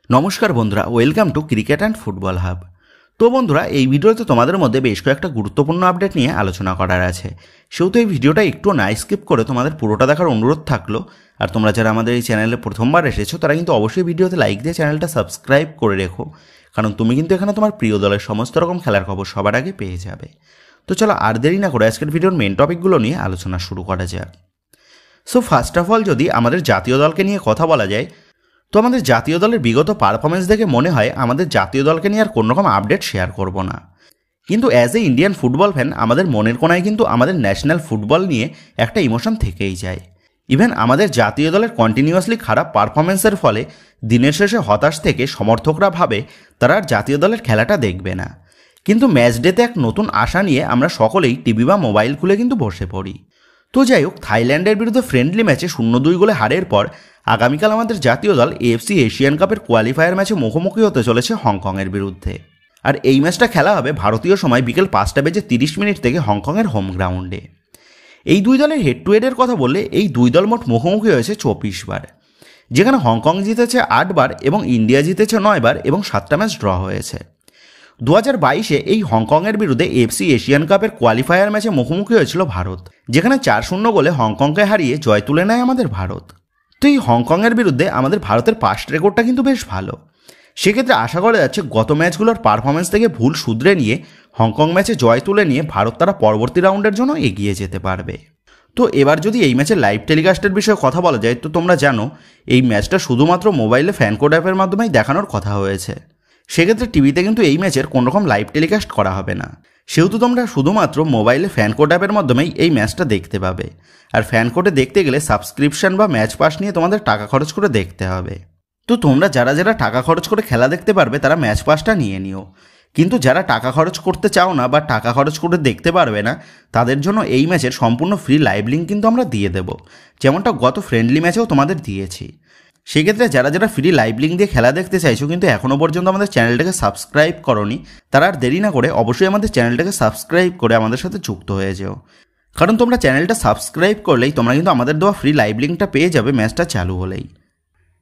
নমস্কার বন্ধুরা, welcome to cricket and football hub. তো বন্ধুরা, এই ভিডিওতে তোমাদের মধ্যে বেশ কয়েকটা গুরুত্বপূর্ণ আপডেট নিয়ে আলোচনা করার আছে। সেহেতু এই ভিডিওটা একটু না স্কিপ করে তোমাদের পুরোটা দেখার অনুরোধ থাকলো। আর তোমরা যারা আমাদের এই চ্যানেলে প্রথমবার এসেছো তারা কিন্তু অবশ্যই ভিডিওতে লাইক দিয়ে চ্যানেলটা সাবস্ক্রাইব করে রেখো, কারণ তুমি কিন্তু এখানে তোমার প্রিয় দলের সমস্ত রকম খেলার খবর সবার আগে পেয়ে যাবে। তো চলো আর দেরি না করে আজকের ভিডিওর মেন টপিকগুলো নিয়ে আলোচনা শুরু করা যাক। সো ফার্স্ট অফ অল, যদি আমাদের জাতীয় দলকে নিয়ে কথা বলা যায়, তো আমাদের জাতীয় দলের বিগত পারফরমেন্স দেখে মনে হয় আমাদের জাতীয় দলকে নিয়ে আর কোনো রকম আপডেট শেয়ার করব না। কিন্তু as a Indian football fan আমাদের মনের কোনায় কিন্তু আমাদের ন্যাশনাল ফুটবল নিয়ে একটা ইমোশন থেকেই যায়। ইভেন আমাদের জাতীয় দলের কন্টিনিউয়াসলি খারাপ পারফরমেন্সের ফলে দিনের শেষে হতাশ থেকে সমর্থকরা ভাবে তারা আর জাতীয় দলের খেলাটা দেখবে না। কিন্তু ম্যাচ ডেতে এক নতুন আশা নিয়ে আমরা সকলেই টিভি বা মোবাইল খুলে কিন্তু বসে পড়ি। তো যাই হোক, থাইল্যান্ডের বিরুদ্ধে ফ্রেন্ডলি ম্যাচে 0-2 গোলে হারের পর আগামীকাল আমাদের জাতীয় দল এএফসি এশিয়ান কাপের কোয়ালিফায়ার ম্যাচে মুখোমুখি হতে চলেছে হংকংয়ের বিরুদ্ধে। আর এই ম্যাচটা খেলা হবে ভারতীয় সময় বিকেল 5:30 থেকে হংকংয়ের হোম গ্রাউন্ডে। এই দুই দলের হেড টু হেডের কথা বললে এই দুই দল মোট মুখোমুখি হয়েছে 24 বার, যেখানে হংকং জিতেছে 8 বার এবং ইন্ডিয়া জিতেছে 9 বার এবং 7টা ম্যাচ ড্র হয়েছে। 2022-এ এই হংকংয়ের বিরুদ্ধে এএফসি এশিয়ান কাপের কোয়ালিফায়ার ম্যাচে মুখোমুখি হয়েছিল ভারত, যেখানে 4-0 গোলে হংকংকে হারিয়ে জয় তুলে নেয় আমাদের ভারত। তো এই হংকংয়ের বিরুদ্ধে আমাদের ভারতের পাস্ট রেকর্ডটা কিন্তু বেশ ভালো। সেক্ষেত্রে আশা করা যাচ্ছে গত ম্যাচগুলোর পারফরমেন্স থেকে ভুল শুধরে নিয়ে হংকং ম্যাচে জয় তুলে নিয়ে ভারত তারা পরবর্তী রাউন্ডের জন্য এগিয়ে যেতে পারবে। তো এবার যদি এই ম্যাচের লাইভ টেলিকাস্টের বিষয়ে কথা বলা যায়, তো তোমরা জানো এই ম্যাচটা শুধুমাত্র মোবাইলে ফ্যান কোড অ্যাপের মাধ্যমেই দেখানোর কথা হয়েছে। সেক্ষেত্রে টিভিতে কিন্তু এই ম্যাচের কোনোরকম লাইভ টেলিকাস্ট করা হবে না। সেহেতু তোমরা শুধুমাত্র মোবাইলে ফ্যান কোড অ্যাপের মাধ্যমেই এই ম্যাচটা দেখতে পাবে। আর ফ্যান কোডে দেখতে গেলে সাবস্ক্রিপশন বা ম্যাচ পাস নিয়ে তোমাদের টাকা খরচ করে দেখতে হবে। তো তোমরা যারা যারা টাকা খরচ করে খেলা দেখতে পারবে তারা ম্যাচ পাসটা নিয়ে নিও। কিন্তু যারা টাকা খরচ করতে চাও না বা টাকা খরচ করে দেখতে পারবে না, তাদের জন্য এই ম্যাচের সম্পূর্ণ ফ্রি লাইভ লিঙ্ক কিন্তু আমরা দিয়ে দেবো, যেমনটা গত ফ্রেন্ডলি ম্যাচেও তোমাদের দিয়েছি। সেক্ষেত্রে যারা যারা ফ্রি লাইভ লিঙ্ক দিয়ে খেলা দেখতে চাইছো কিন্তু এখনও পর্যন্ত আমাদের চ্যানেলটাকে সাবস্ক্রাইব করোনি, তারা আর দেরি না করে অবশ্যই আমাদের চ্যানেলটাকে সাবস্ক্রাইব করে আমাদের সাথে যুক্ত হয়ে যেও। কারণ তোমরা চ্যানেলটা সাবস্ক্রাইব করলেই তোমরা কিন্তু আমাদের দেওয়া ফ্রি লাইভ লিঙ্কটা পেয়ে যাবে ম্যাচটা চালু হলেই।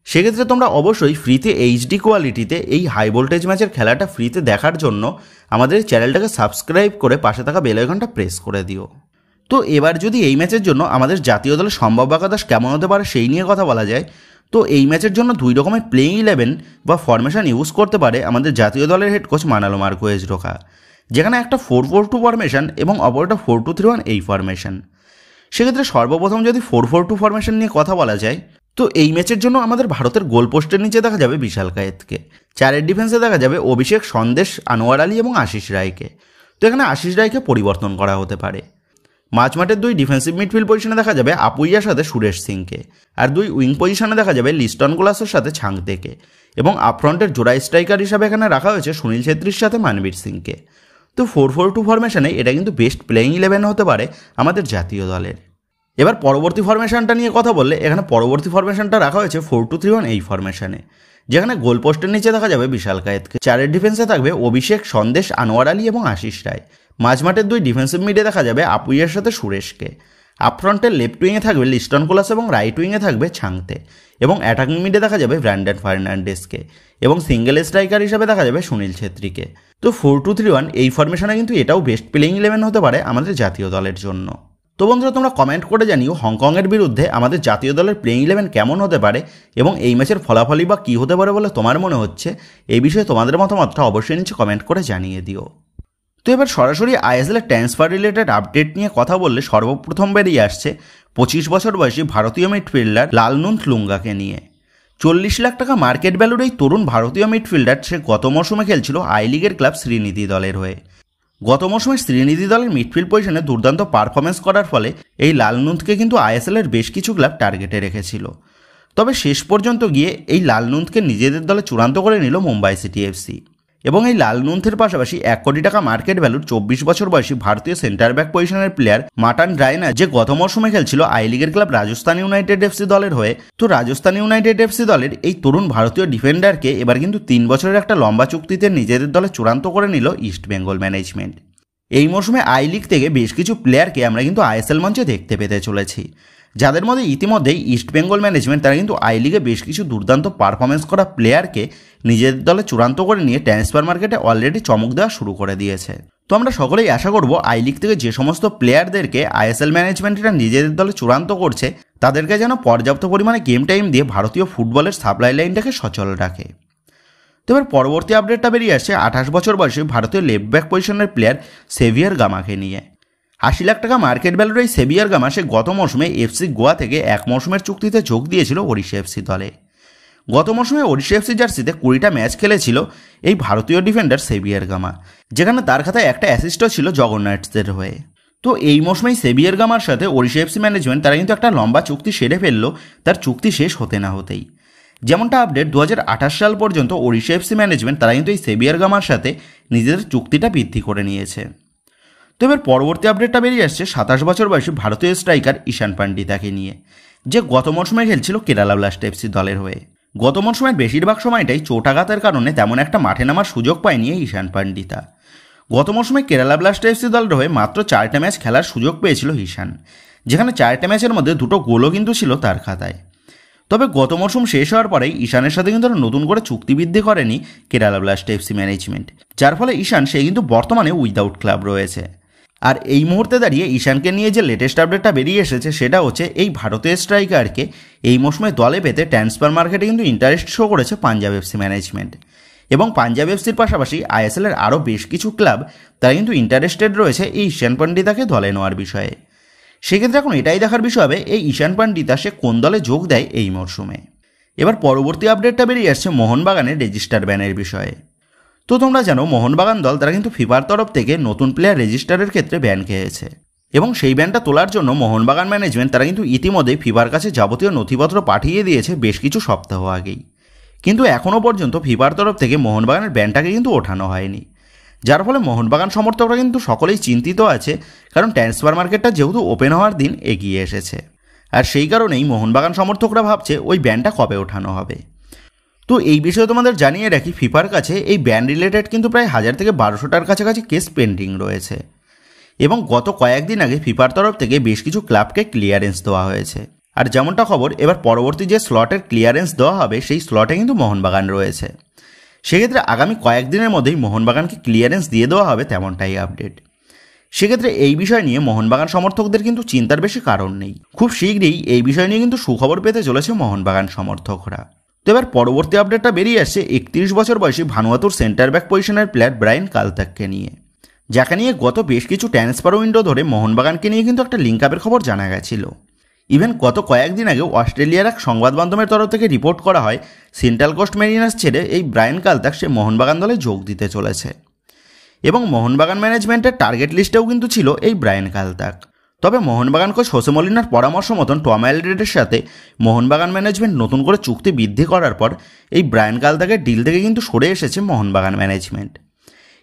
সেক্ষেত্রে তোমরা অবশ্যই ফ্রিতে এইচডি কোয়ালিটিতে এই হাই ভোল্টেজ ম্যাচের খেলাটা ফ্রিতে দেখার জন্য আমাদের চ্যানেলটাকে সাবস্ক্রাইব করে পাশে থাকা বেল আইকনটা প্রেস করে দিও। তো এবার যদি এই ম্যাচের জন্য আমাদের জাতীয় দলের সম্ভাব্য একাদশ কেমন হতে পারে সেই নিয়ে কথা বলা যায়, তো এই ম্যাচের জন্য দুই রকমের প্লেইং 11 বা ফরমেশন ইউজ করতে পারে আমাদের জাতীয় দলের হেড কোচ মানালো মার্কোয়েজ রোকা, যেখানে একটা 4-4-2 ফরমেশন এবং অপরটা 4-2-3-1 এই ফরমেশন। সেক্ষেত্রে সর্বপ্রথম যদি 4-4-2 ফরমেশন নিয়ে কথা বলা যায়, তো এই ম্যাচের জন্য আমাদের ভারতের গোল পোস্টের নিচে দেখা যাবে বিশাল কায়েতকে, 4-এর ডিফেন্সে দেখা যাবে অভিষেক, সন্দেশ, আনোয়ার আলী এবং আশিস রায়কে। তো এখানে আশিস রায়কে পরিবর্তন করা হতে পারে। মাঝমাঠের দুই ডিফেন্সিভ মিডফিল্ড পজিশনে দেখা যাবে আপুইয়ার সাথে সুরেশ সিংকে, আর দুই উইং পজিশনে দেখা যাবে লিস্টন কোলাসের সাথে ছাংতেকে, এবং আপফ্রন্টের জোড়া স্ট্রাইকার হিসাবে এখানে রাখা হয়েছে সুনীল ছেত্রীর সাথে মানবীর সিংকে। তো 4-4-2 ফরমেশনে এটা কিন্তু বেস্ট প্লেইং 11 হতে পারে আমাদের জাতীয় দলের। এবার পরবর্তী ফরমেশনটা নিয়ে কথা বললে, এখানে পরবর্তী ফরমেশনটা রাখা হয়েছে 4-2-3-1 এই ফরমেশনে, যেখানে গোল পোস্টের নিচে দেখা যাবে বিশাল কায়েতকে, 4-এর ডিফেন্সে থাকবে অভিষেক, সন্দেশ, আনোয়ার আলী এবং আশিস রায়। মাঝমাঠের দুই ডিফেন্সিভ মিডে দেখা যাবে আপুইয়ার সাথে সুরেশকে, আপফ্রন্টের লেফট উইংয়ে থাকবে লিস্টন কোলাস এবং রাইট উইংয়ে থাকবে ছাংতে, এবং অ্যাটাকিং মিডে দেখা যাবে ব্র্যান্ডন ফার্নান্ডেসকে, এবং সিঙ্গেল স্ট্রাইকার হিসেবে দেখা যাবে সুনীল ছেত্রীকে। তো 4-2-3-1 এই ফরমেশনে কিন্তু এটাও বেস্ট প্লেইং 11 হতে পারে আমাদের জাতীয় দলের জন্য। তো বন্ধুরা, তোমরা কমেন্ট করে জানিও হংকংয়ের বিরুদ্ধে আমাদের জাতীয় দলের প্লেইং 11 কেমন হতে পারে এবং এই ম্যাচের ফলাফলই বা কী হতে পারে বলে তোমার মনে হচ্ছে। এই বিষয়ে তোমাদের মতামতটা অবশ্যই নিচে কমেন্ট করে জানিয়ে দিও। তো এবার সরাসরি আইএসএলের ট্রান্সফার রিলেটেড আপডেট নিয়ে কথা বললে সর্বপ্রথম বেরিয়ে আসছে 25 বছর বয়সী ভারতীয় মিডফিল্ডার লালনুনথলুঙ্গাকে নিয়ে। 40 লাখ টাকা মার্কেট ভ্যালুর এই তরুণ ভারতীয় মিডফিল্ডার সে গত মৌসুমে খেলছিল আই লিগের ক্লাব শ্রীনিধি দলের হয়ে। গত মৌসুমে শ্রীনিধি দলের মিডফিল্ড পজিশনে দুর্দান্ত পারফরমেন্স করার ফলে এই লালনুনথকে কিন্তু আইএসএলের বেশ কিছু ক্লাব টার্গেটে রেখেছিল। তবে শেষ পর্যন্ত গিয়ে এই লালনুনথকে নিজেদের দলে চূড়ান্ত করে নিল মুম্বাই সিটি এফসি, এবং এই লালনুনথের পাশাপাশি 1 কোটি টাকা মার্কেট ভ্যালুর 24 বছর বয়সী ভারতীয় সেন্টার ব্যাক পজিশনের প্লেয়ার মাটান রায়না, যে গত মৌসুমে খেলছিল আই লিগের ক্লাব রাজস্থান ইউনাইটেড এফসি দলের হয়ে। তো রাজস্থান ইউনাইটেড এফসি দলের এই তরুণ ভারতীয় ডিফেন্ডারকে এবার কিন্তু 3 বছরের একটা লম্বা চুক্তিতে নিজেদের দলে চূড়ান্ত করে নিল ইস্ট বেঙ্গল ম্যানেজমেন্ট। এই মৌসুমে আই লিগ থেকে বেশ কিছু প্লেয়ারকে আমরা কিন্তু আইএসএল মঞ্চে দেখতে পেতে চলেছি, যাদের মধ্যে ইতিমধ্যেই ইস্টবেঙ্গল ম্যানেজমেন্ট তারা কিন্তু আই লিগে বেশ কিছু দুর্দান্ত পারফরমেন্স করা প্লেয়ারকে নিজেদের দলে চূড়ান্ত করে নিয়ে ট্রান্সফার মার্কেটে অলরেডি চমক দেওয়া শুরু করে দিয়েছে। তো আমরা সকলেই আশা করব আই লিগ থেকে যে সমস্ত প্লেয়ারদেরকে আইএসএল ম্যানেজমেন্টরা নিজেদের দলে চূড়ান্ত করছে তাদেরকে যেন পর্যাপ্ত পরিমাণে গেম টাইম দিয়ে ভারতীয় ফুটবলের সাপ্লাই লাইনটাকে সচল রাখে। তো এবার পরবর্তী আপডেটটা বেরিয়ে আসছে 28 বছর বয়সী ভারতীয় লেফট ব্যাক পজিশনের প্লেয়ার সেভিয়ার গামাকে নিয়ে। 80 লাখ টাকা মার্কেট ভ্যালুর এই সেভিয়ার গামা সে গত মৌসুমে এফসি গোয়া থেকে এক মৌসুমের চুক্তিতে যোগ দিয়েছিল ওড়িশা এফসি দলে। গত মৌসুমে ওড়িশা এফসি জার্সিতে 20টা ম্যাচ খেলেছিল এই ভারতীয় ডিফেন্ডার সেভিয়ার গামা, যেখানে তার খাতায় একটা অ্যাসিস্টও ছিল জগন্নাথদের হয়ে। তো এই মৌসুমেই সেভিয়ার গামার সাথে ওড়িশা এফসি ম্যানেজমেন্ট তারা কিন্তু একটা লম্বা চুক্তি সেরে ফেললো তার চুক্তি শেষ হতে না হতেই। যেমনটা আপডেট 2028 সাল পর্যন্ত ওড়িশা এফসি ম্যানেজমেন্ট তারা কিন্তু এই সেভিয়ার গামার সাথে নিজেদের চুক্তিটা বৃদ্ধি করে নিয়েছে। তো এবার পরবর্তী আপডেটটা বেরিয়ে আসছে 27 বছর বয়সী ভারতীয় স্ট্রাইকার ঈশান পান্ডিতাকে নিয়ে, যে গত মৌসুমে খেলছিল কেরালা ব্লাস্ট এফসি দলের হয়ে। গত মৌসুমের বেশিরভাগ সময়টাই চোটাঘাতের কারণে তেমন একটা মাঠে নামার সুযোগ পায়নি ঈশান পান্ডিতা। গত মৌসুমে কেরালা ব্লাস্ট এফসি দলের হয়ে মাত্র 4টা ম্যাচ খেলার সুযোগ পেয়েছিল ঈশান, যেখানে 4টা ম্যাচের মধ্যে 2টো গোলও কিন্তু ছিল তার খাতায়। তবে গত মৌসুম শেষ হওয়ার পরেই ঈশানের সাথে কিন্তু নতুন করে চুক্তিবৃদ্ধি করেনি কেরালা ব্লাস্ট এফসি ম্যানেজমেন্ট, যার ফলে ঈশান সে কিন্তু বর্তমানে উইদাউট ক্লাব রয়েছে। আর এই মুহূর্তে দাঁড়িয়ে ঈশানকে নিয়ে যে লেটেস্ট আপডেটটা বেরিয়ে এসেছে সেটা হচ্ছে এই ভারতীয় স্ট্রাইকারকে এই মৌসুমে দলে পেতে ট্রান্সফার মার্কেটে কিন্তু ইন্টারেস্ট শো করেছে পাঞ্জাব এফসি ম্যানেজমেন্ট, এবং পাঞ্জাব এফসির পাশাপাশি আইএসএলের আরও বেশ কিছু ক্লাব তারা কিন্তু ইন্টারেস্টেড রয়েছে এই ঈশান পান্ডিতাকে দলে নেওয়ার বিষয়ে। সেক্ষেত্রে এখন এটাই দেখার বিষয় হবে এই ঈশান পান্ডিতা সে কোন দলে যোগ দেয় এই মরশুমে। এবার পরবর্তী আপডেটটা বেরিয়ে আসছে মোহনবাগানের রেজিস্টার ব্যানের বিষয়ে। তো তোমরা জানো মোহনবাগান দল তারা কিন্তু ফিফার তরফ থেকে নতুন প্লেয়ার রেজিস্টারের ক্ষেত্রে ব্যান খেয়েছে, এবং সেই ব্যানটা তোলার জন্য মোহনবাগান ম্যানেজমেন্ট তারা কিন্তু ইতিমধ্যেই ফিফার কাছে যাবতীয় নথিপত্র পাঠিয়ে দিয়েছে বেশ কিছু সপ্তাহ আগেই। কিন্তু এখনও পর্যন্ত ফিফার তরফ থেকে মোহনবাগানের ব্যানটাকে কিন্তু ওঠানো হয়নি, যার ফলে মোহনবাগান সমর্থকরা কিন্তু সকলেই চিন্তিত আছে, কারণ ট্রান্সফার মার্কেটটা যেহেতু ওপেন হওয়ার দিন এগিয়ে এসেছে। আর সেই কারণেই মোহনবাগান সমর্থকরা ভাবছে ওই ব্যানটা কবে ওঠানো হবে। তো এই বিষয়ে তোমাদের জানিয়ে রাখি ফিফার কাছে এই ব্যান রিলেটেড কিন্তু প্রায় 1000 থেকে 1200টার কাছাকাছি কেস পেন্ডিং রয়েছে, এবং গত কয়েকদিন আগে ফিফার তরফ থেকে বেশ কিছু ক্লাবকে ক্লিয়ারেন্স দেওয়া হয়েছে। আর যেমনটা খবর এবার পরবর্তী যে স্লটের ক্লিয়ারেন্স দেওয়া হবে সেই স্লটে কিন্তু মোহনবাগান রয়েছে। সেক্ষেত্রে আগামী কয়েকদিনের মধ্যেই মোহনবাগানকে ক্লিয়ারেন্স দিয়ে দেওয়া হবে তেমনটাই আপডেট। সেক্ষেত্রে এই বিষয় নিয়ে মোহনবাগান সমর্থকদের কিন্তু চিন্তার বেশি কারণ নেই, খুব শীঘ্রই এই বিষয় নিয়ে কিন্তু সুখবর পেতে চলেছে মোহনবাগান সমর্থকরা। তো এবার পরবর্তী আপডেটটা বেরিয়ে আসছে 31 বছর বয়সী ভানুয়াতুর সেন্টার ব্যাক পজিশনের প্লেয়ার ব্রায়ান কালতাককে নিয়ে, যাকে নিয়ে গত বেশ কিছু ট্রান্সফার উইন্ডো ধরে মোহনবাগানকে নিয়ে কিন্তু একটা লিঙ্ক আপের খবর জানা গেছিল। ইভেন গত কয়েকদিন আগেও অস্ট্রেলিয়ার এক সংবাদ মাধ্যমের তরফ থেকে রিপোর্ট করা হয় সেন্ট্রাল কোস্ট মেরিনার্স ছেড়ে এই ব্রায়ান কালতাক সে মোহনবাগান দলে যোগ দিতে চলেছে, এবং মোহনবাগান ম্যানেজমেন্টের টার্গেট লিস্টেও কিন্তু ছিল এই ব্রায়ান কালতাক। তবে মোহনবাগান কোচ হোসে মলিনার পরামর্শ মতন টম অ্যালড্রেডের সাথে মোহনবাগান ম্যানেজমেন্ট নতুন করে চুক্তি বৃদ্ধি করার পর এই ব্রায়ান কালতাকের ডিল থেকে কিন্তু সরে এসেছে মোহনবাগান ম্যানেজমেন্ট,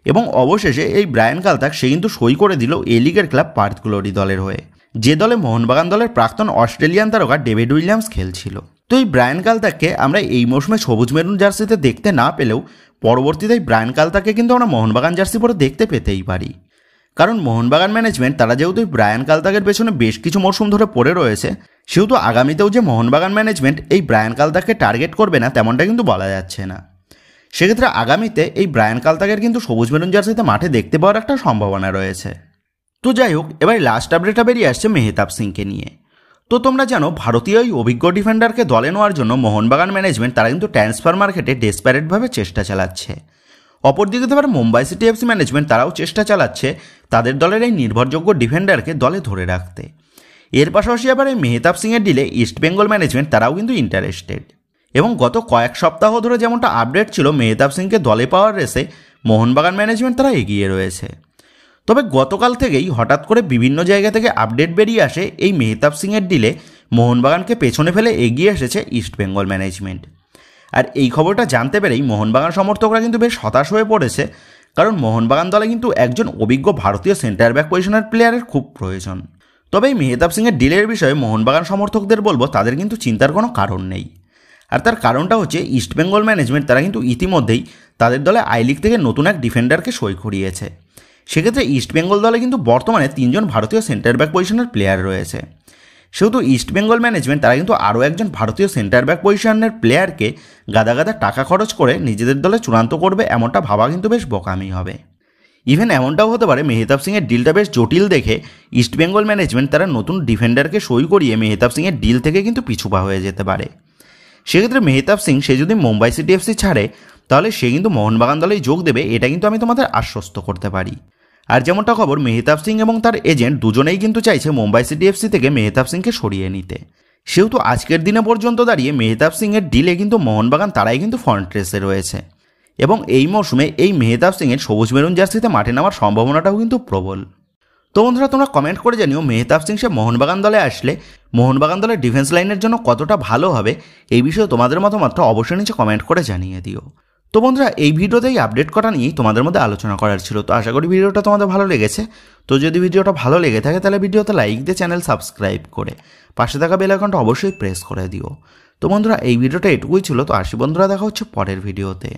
এবং অবশেষে এই ব্রায়ান কালতাক সে কিন্তু সই করে দিল এ লিগের ক্লাব পার্থ গ্লোরি দলের হয়ে, যে দলে মোহনবাগান দলের প্রাক্তন অস্ট্রেলিয়ান তারকা ডেভিড উইলিয়ামস খেলছিল। তো এই ব্রায়ান কালতাককে আমরা এই মৌসুমে সবুজ মেরুন জার্সিতে দেখতে না পেলেও পরবর্তীতে ব্রায়ান কালতাককে কিন্তু আমরা মোহনবাগান জার্সি পরে দেখতে পেতেই পারি, কারণ মোহনবাগান ম্যানেজমেন্ট তারা যেহেতু ব্রায়ান কালতাকের পেছনে বেশ কিছু মরশুম ধরে পড়ে রয়েছে, সেহেতু আগামীতেও যে মোহনবাগান ম্যানেজমেন্ট এই ব্রায়ান কালতাককে টার্গেট করবে না তেমনটা কিন্তু বলা যাচ্ছে না। সেক্ষেত্রে আগামীতে এই ব্রায়ান কালতাকের কিন্তু সবুজ মেরুন জার্সিতে মাঠে দেখতে পাওয়ার একটা সম্ভাবনা রয়েছে। তো যাই হোক, এবার লাস্ট আপডেটটা বেরিয়ে আসছে মেহতাব সিংকে নিয়ে। তো তোমরা জানো ভারতীয় এই অভিজ্ঞ ডিফেন্ডারকে দলে নেওয়ার জন্য মোহনবাগান ম্যানেজমেন্ট তারা কিন্তু ট্রান্সফার মার্কেটে ডেসপারেটভাবে চেষ্টা চালাচ্ছে। অপরদিকে এবার মুম্বাই সিটি এফসি ম্যানেজমেন্ট তারাও চেষ্টা চালাচ্ছে তাদের দলের এই নির্ভরযোগ্য ডিফেন্ডারকে দলে ধরে রাখতে। এর পাশাপাশি আবার এই মেহতাব সিংয়ের ডিলে ইস্টবেঙ্গল ম্যানেজমেন্ট তারাও কিন্তু ইন্টারেস্টেড, এবং গত কয়েক সপ্তাহ ধরে যেমনটা আপডেট ছিল মেহতাব সিংকে দলে পাওয়ার রেসে মোহনবাগান ম্যানেজমেন্ট তারা এগিয়ে রয়েছে। তবে গতকাল থেকেই হঠাৎ করে বিভিন্ন জায়গা থেকে আপডেট বেরিয়ে আসে এই মেহতাব সিংয়ের ডিলে মোহনবাগানকে পেছনে ফেলে এগিয়ে এসেছে ইস্টবেঙ্গল ম্যানেজমেন্ট। আর এই খবরটা জানতে পেরেই মোহনবাগান সমর্থকরা কিন্তু বেশ হতাশ হয়ে পড়েছে, কারণ মোহনবাগান দলে কিন্তু একজন অভিজ্ঞ ভারতীয় সেন্টার ব্যাক পজিশনের প্লেয়ারের খুব প্রয়োজন। তবে এই মেহতাব সিংয়ের ডিলের বিষয়ে মোহনবাগান সমর্থকদের বলবো তাদের কিন্তু চিন্তার কোনো কারণ নেই। আর তার কারণটা হচ্ছে ইস্টবেঙ্গল ম্যানেজমেন্ট তারা কিন্তু ইতিমধ্যেই তাদের দলে আই লিগ থেকে নতুন এক ডিফেন্ডারকে সই করিয়েছে। সেক্ষেত্রে ইস্টবেঙ্গল দলে কিন্তু বর্তমানে 3জন ভারতীয় সেন্টার ব্যাক পজিশনের প্লেয়ার রয়েছে, সেহেতু ইস্টবেঙ্গল ম্যানেজমেন্ট তারা কিন্তু আরও একজন ভারতীয় সেন্টার ব্যাক পজিশনের প্লেয়ারকে গাদা গাদা টাকা খরচ করে নিজেদের দলে চূড়ান্ত করবে, এমনটা ভাবা কিন্তু বেশ বোকামি হবে। ইভেন এমনটাও হতে পারে মেহতাব সিংয়ের ডিলটা বেশ জটিল দেখে ইস্টবেঙ্গল ম্যানেজমেন্ট তারা নতুন ডিফেন্ডারকে সই করিয়ে মেহতাব সিংয়ের ডিল থেকে কিন্তু পিছুপা হয়ে যেতে পারে। সেক্ষেত্রে মেহতাব সিং সে যদি মুম্বাই সিটি এফসি ছাড়ে তাহলে সে কিন্তু মোহনবাগান দলেই যোগ দেবে, এটা কিন্তু আমি তোমাদের আশ্বস্ত করতে পারি। আর যেমনটা খবর, মেহতাব সিং এবং তার এজেন্ট দুজনেই কিন্তু চাইছে মুম্বাই সিটি এফসি থেকে মেহতাব সিংকে সরিয়ে নিতে। সেহেতু আজকের দিনে পর্যন্ত দাঁড়িয়ে মেহতাব সিংয়ের ডিলে কিন্তু মোহনবাগান তারাই কিন্তু ফ্রন্ট রেসে রয়েছে এবং এই মৌসুমে এই মেহতাব সিংয়ের সবুজ মেরুন জার্সিতে মাঠে নামার সম্ভাবনাটাও কিন্তু প্রবল। তো বন্ধুরা, তোমরা কমেন্ট করে জানিও মেহতাব সিং সে মোহনবাগান দলে আসলে মোহনবাগান দলের ডিফেন্স লাইনের জন্য কতটা ভালো হবে। এই বিষয়ে তোমাদের মতামতটা অবশ্যই নিচে কমেন্ট করে জানিয়ে দিও। তো বন্ধুরা, এই ভিডিওতেই আপডেট করা নিয়েই তোমাদের মধ্যে আলোচনা করার ছিল। তো আশা করি ভিডিওটা তোমাদের ভালো লেগেছে। তো যদি ভিডিওটা ভালো লেগে থাকে তাহলে ভিডিওতে লাইক দিয়ে চ্যানেল সাবস্ক্রাইব করে পাশে থাকা বেল আইকনটা অবশ্যই প্রেস করে দিও। তো বন্ধুরা, এই ভিডিওটা এটুকুই ছিল। তো আসি বন্ধুরা, দেখা হচ্ছে পরের ভিডিওতে।